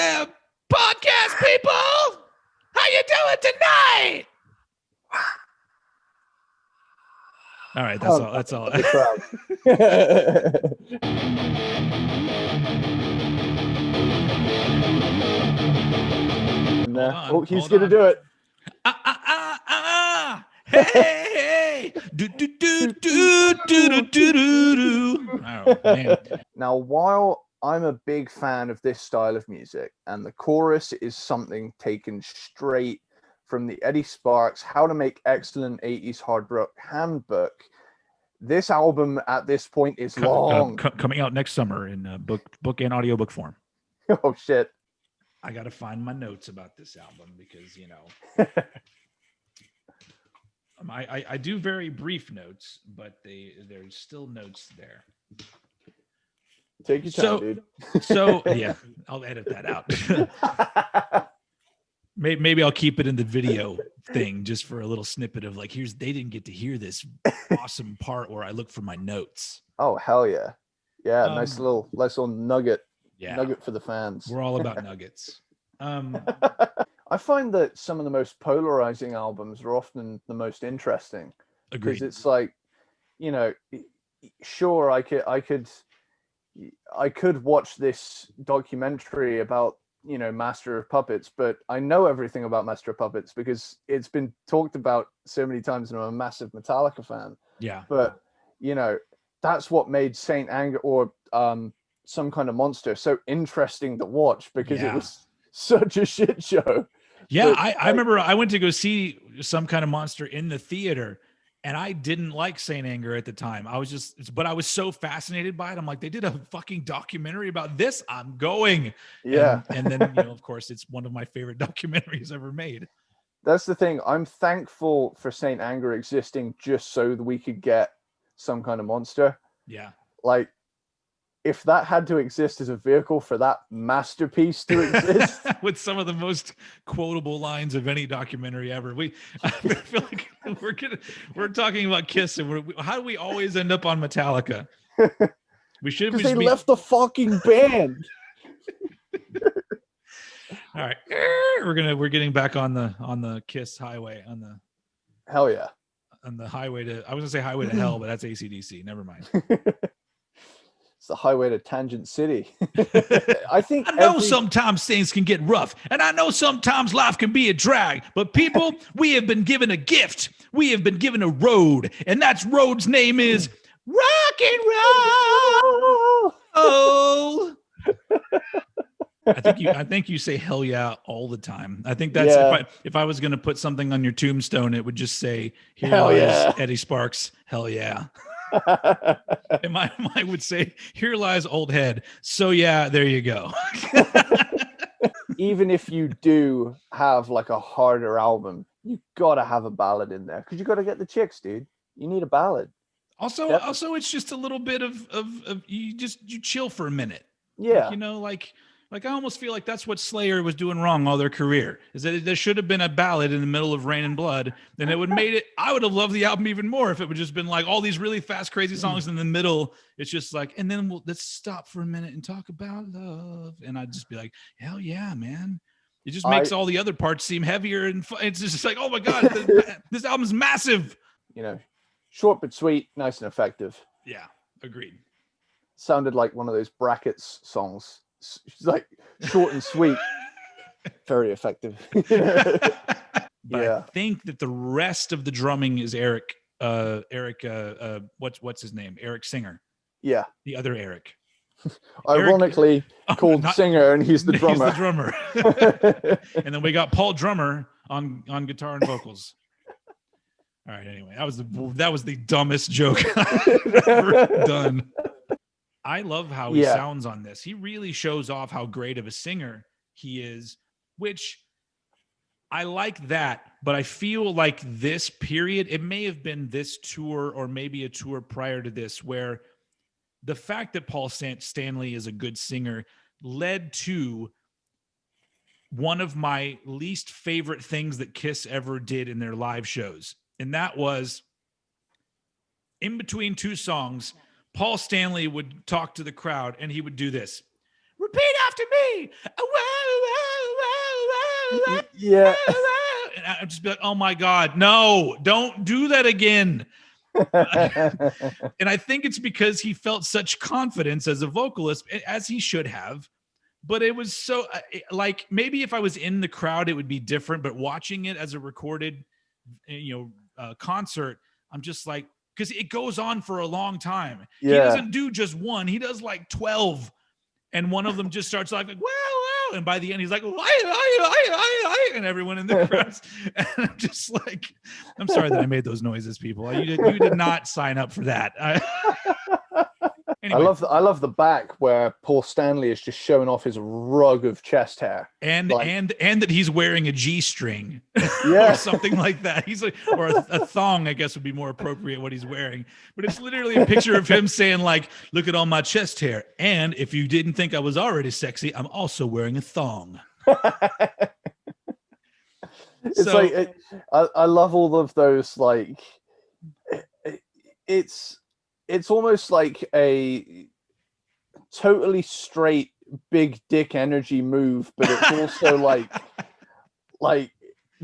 Yeah, podcast people, how you doing tonight? All right, that's all. That's all. Oh, he's gonna do it. Hey, do do do do do do do. Oh man. Now, while I'm a big fan of this style of music, and the chorus is something taken straight from the Eddie Sparxx How to Make Excellent 80s Hard Rock Handbook, this album at this point is long. Coming out next summer in book and audiobook form. Oh shit. I got to find my notes about this album because, you know, I do very brief notes, but there's still notes there. Take your time, dude. So yeah, I'll edit that out. Maybe I'll keep it in the video thing just for a little snippet of like, they didn't get to hear this awesome part where I look for my notes. Oh, hell yeah. Yeah, nice little nugget. Yeah. Nugget for the fans. We're all about nuggets. I find that some of the most polarizing albums are often the most interesting. Agreed. Because it's like, you know, sure, I could watch this documentary about, you know, Master of Puppets, but I know everything about Master of Puppets because it's been talked about so many times and I'm a massive Metallica fan. Yeah. But, you know, that's what made Saint Anger or Some Kind of Monster so interesting to watch because it was such a shit show. Yeah, but I remember I went to go see Some Kind of Monster in the theater, and I didn't like Saint Anger at the time. But I was so fascinated by it. I'm like, they did a fucking documentary about this. I'm going. Yeah. And then, you know, of course, it's one of my favorite documentaries ever made. That's the thing. I'm thankful for Saint Anger existing just so that we could get Some Kind of Monster. Yeah. Like, if that had to exist as a vehicle for that masterpiece to exist. With some of the most quotable lines of any documentary ever. I feel like we're talking about Kiss, and how do we always end up on Metallica? We should because they left the fucking band. All right. We're getting back on the Kiss highway on the hell yeah. On the highway to, I was gonna say highway to hell, but that's AC/DC. Never mind. It's the highway to Tangent City. I know sometimes things can get rough, and I know sometimes life can be a drag, but people, we have been given a gift. We have been given a road, and that road's name is rock and roll. Oh. I think you say hell yeah all the time. I think that's if I was going to put something on your tombstone, it would just say, here lies Eddie Sparxx, hell yeah. And mine would say, here lies old head. So yeah, there you go. Even if you do have like a harder album, you gotta have a ballad in there because you gotta get the chicks, dude. You need a ballad. Also, it's just a little bit of you chill for a minute. Yeah, like, you know, like I almost feel like that's what Slayer was doing wrong all their career, is that there should have been a ballad in the middle of Rain and Blood, and it would made it. I would have loved the album even more if it would just been like all these really fast, crazy songs in the middle. It's just like, and then let's stop for a minute and talk about love, and I'd just be like, hell yeah, man. It just makes all the other parts seem heavier, and it's just like, oh my god, this album's massive. You know, short but sweet, nice and effective. Yeah, agreed. Sounded like one of those Brackets songs. She's like short and sweet, very effective. But I think that the rest of the drumming is Eric. What's his name? Eric Singer. Yeah, the other Eric. Ironically called Singer, and he's the drummer. He's the drummer. And then we got Paul Drummer on guitar and vocals. All right. Anyway, that was the dumbest joke I've ever done. I love how he sounds on this. He really shows off how great of a singer he is, which I like that. But I feel like this period, it may have been this tour or maybe a tour prior to this, where the fact that Paul Stanley is a good singer led to one of my least favorite things that Kiss ever did in their live shows. And that was, in between two songs, Paul Stanley would talk to the crowd and he would do this. Repeat after me. Whoa, Yeah. And I'd just be like, oh my God, no, don't do that again. And I think it's because he felt such confidence as a vocalist, as he should have. But it was so like, maybe if I was in the crowd, it would be different. But watching it as a recorded, concert, I'm just like, because it goes on for a long time. He doesn't do just one; he does like 12, and one of them just starts like, wow, and by the end, he's like, and everyone in the crowd, and I'm just like, I'm sorry that I made those noises, people. You did not sign up for that. Anyway. I love the back where Paul Stanley is just showing off his rug of chest hair, and that he's wearing a G-string, yeah, or something like that. He's like, or a thong, I guess would be more appropriate what he's wearing. But it's literally a picture of him saying like, "Look at all my chest hair, and if you didn't think I was already sexy, I'm also wearing a thong." It's so, like I love all of those, like it's almost like a totally straight big dick energy move, but it's also like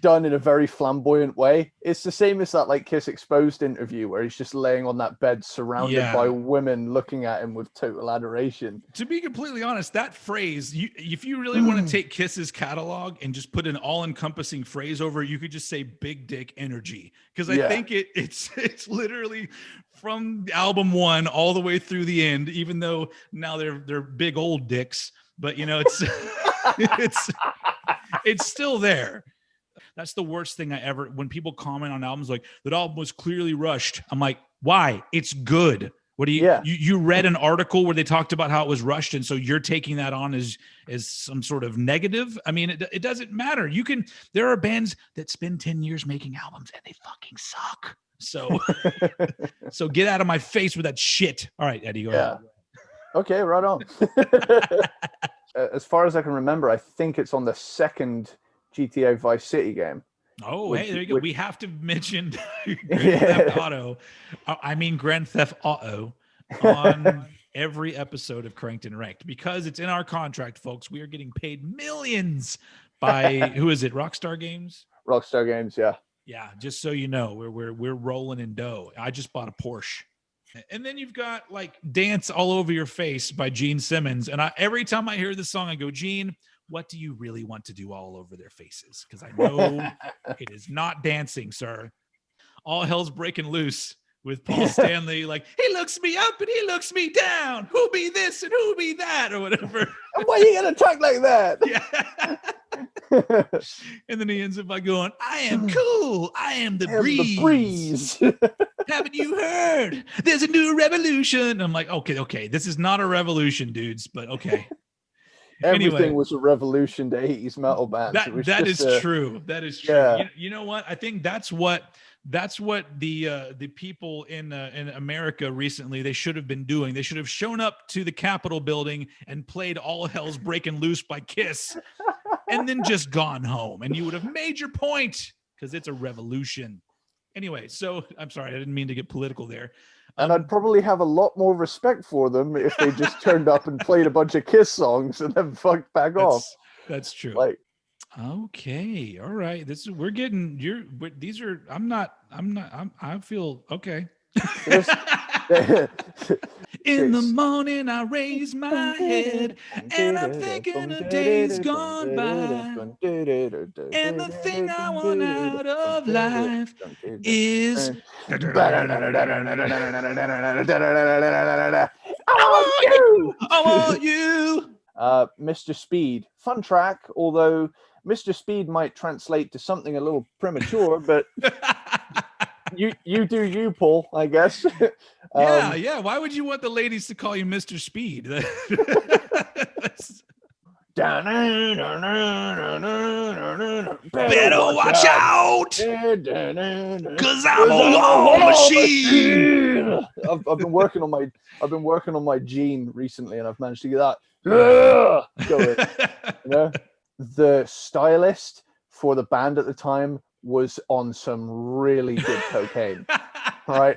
done in a very flamboyant way. It's the same as that like Kiss Exposed interview where he's just laying on that bed surrounded by women looking at him with total adoration. To be completely honest, that phrase, if you really want to take Kiss's catalog and just put an all-encompassing phrase over it, you could just say big dick energy, because I think it's literally from album 1 all the way through the end, even though now they're big old dicks, but it's it's still there. That's the worst thing I ever, when people comment on albums like, that album was clearly rushed. I'm like, why? It's good. What do you read an article where they talked about how it was rushed, and so you're taking that on as some sort of negative? I mean, it doesn't matter. There are bands that spend 10 years making albums and they fucking suck. So so get out of my face with that shit. All right, Eddie, go ahead. Okay, right on. As far as I can remember, I think it's on the second GTA Vice City game. Oh, hey, there you go. We have to mention Grand Theft Auto on every episode of Cranked and Ranked, because it's in our contract, folks. We are getting paid millions by who is it? Rockstar Games? Rockstar Games, yeah. Yeah, just so you know, we're rolling in dough. I just bought a Porsche. And then you've got like Dance All Over Your Face by Gene Simmons. And every time I hear this song, I go, Gene, what do you really want to do all over their faces? Because I know it is not dancing, sir. All Hell's Breaking Loose with Paul Stanley. Like, he looks me up and he looks me down. Who be this and who be that, or whatever. Why are you going to talk like that? Yeah. And then he ends up by going, I am cool. I am the breeze. Haven't you heard? There's a new revolution. I'm like, okay. This is not a revolution, dudes, but okay. Everything was a revolution to 80s metal bands. That is true. That is true. Yeah. You know what? I think that's what the people in America recently, they should have been doing. They should have shown up to the Capitol building and played All Hell's Breaking Loose by Kiss and then just gone home, and you would have made your point, because it's a revolution. Anyway, so I'm sorry, I didn't mean to get political there. And I'd probably have a lot more respect for them if they just turned up and played a bunch of Kiss songs and then fucked back off. That's true. Like, okay, all right. I feel okay. In the morning, I raise my head and I'm thinking of days gone by. And the thing I want out of life is I want you. Mr. Speed. Fun track, although Mr. Speed might translate to something a little premature, but you do you, Paul, I guess. Yeah. Why would you want the ladies to call you Mr. Speed? Better watch out, cause I'm a war machine. I've been working on my Gene recently, and I've managed to get that going. You know? The stylist for the band at the time was on some really good cocaine. All right.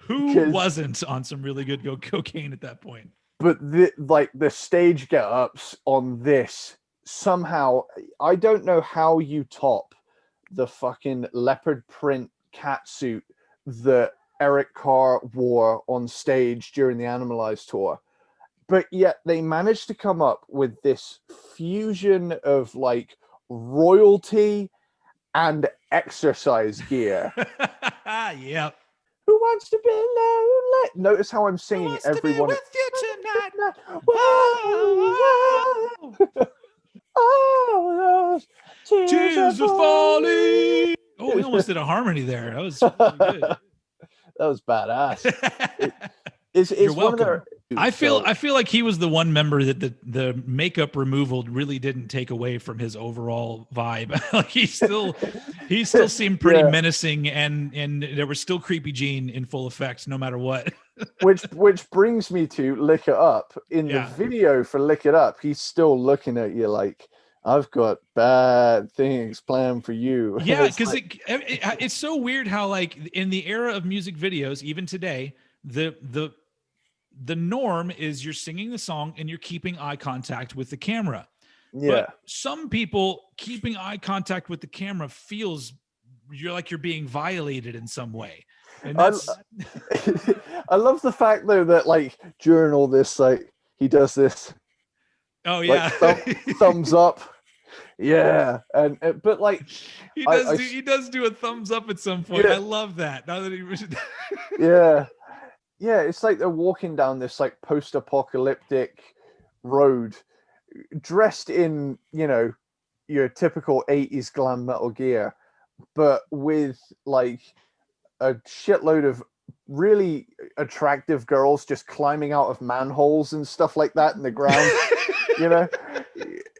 Who wasn't on some really good cocaine at that point? But the stage get-ups on this somehow, I don't know how you top the fucking leopard print cat suit that Eric Carr wore on stage during the Animalized tour. But yet they managed to come up with this fusion of like royalty and exercise gear. Yep. Who wants to be lonely? Notice how I'm singing everyone. With you tonight. Whoa, whoa. Oh, those Tears are falling. Oh, we almost did a harmony there. That was really good. That was badass. It's You're one of welcome. their. I feel like he was the one member that the makeup removal really didn't take away from his overall vibe. Like he still seemed pretty menacing, and there was still Creepy Gene in full effect, no matter what. which brings me to Lick It Up. In the video for Lick It Up, he's still looking at you like, I've got bad things planned for you. Yeah, because it's so weird how like in the era of music videos, even today, the norm is you're singing the song and you're keeping eye contact with the camera. Yeah. But some people keeping eye contact with the camera feels you're being violated in some way. And that's I love the fact though that like during all this, like he does this. Oh yeah. Like, thumbs up. Yeah. And but like he does do a thumbs up at some point. Yeah. I love that. Now that he Yeah. Yeah, it's like they're walking down this like post-apocalyptic road, dressed in, you know, your typical 80s glam metal gear, but with like a shitload of really attractive girls just climbing out of manholes and stuff like that in the ground, you know?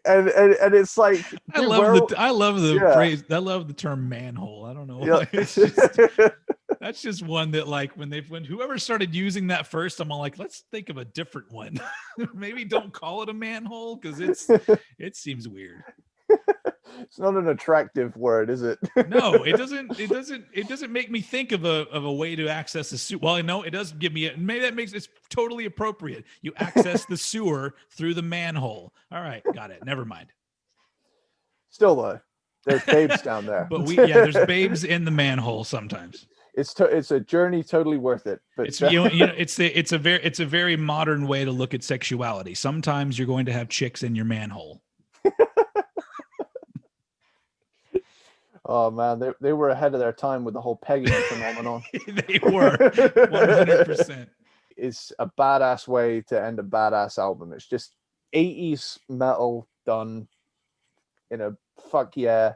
And it's like I love the phrase. I love the term manhole. I don't know why. Yeah. That's just one that like when whoever started using that first, I'm all like, let's think of a different one. Maybe don't call it a manhole because it seems weird. It's not an attractive word, is it? No, it doesn't make me think of a way to access the sewer. Well, I know it does give me maybe that makes it's totally appropriate. You access the sewer through the manhole. All right, got it. Never mind. Still though, there's babes down there. But there's babes in the manhole sometimes. It's a journey totally worth it. But it's it's a very modern way to look at sexuality. Sometimes you're going to have chicks in your manhole. Oh man, they were ahead of their time with the whole pegging phenomenon. They were 100%. It's a badass way to end a badass album. It's just 80s metal done in a fuck yeah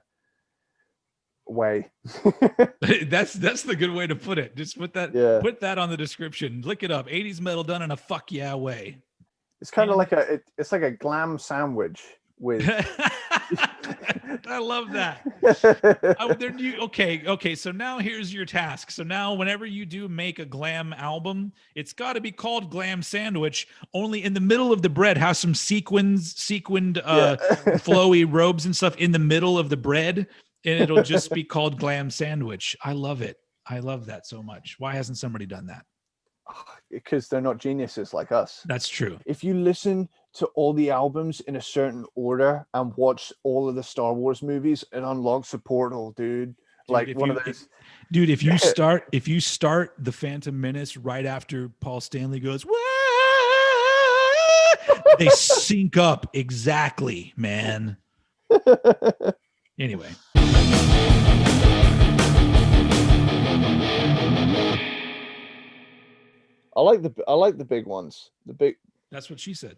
way. That's the good way to put it. Just put that on the description. Look it up. 80s metal done in a fuck yeah way. It's kind of like it's like a glam sandwich with I love that. Okay, so now here's your task. So now whenever you do make a glam album, it's got to be called Glam Sandwich, only in the middle of the bread have some sequined flowy robes and stuff in the middle of the bread, and it'll just be called Glam Sandwich. I love it. I love that so much. Why hasn't somebody done that? Because they're not geniuses like us. That's true. If you listen to all the albums in a certain order and watch all of the Star Wars movies, it unlocks a portal, dude. Like one of those. Dude, if you start the Phantom Menace right after Paul Stanley goes, they sync up exactly, man. Anyway. I like the big ones. The big. That's what she said.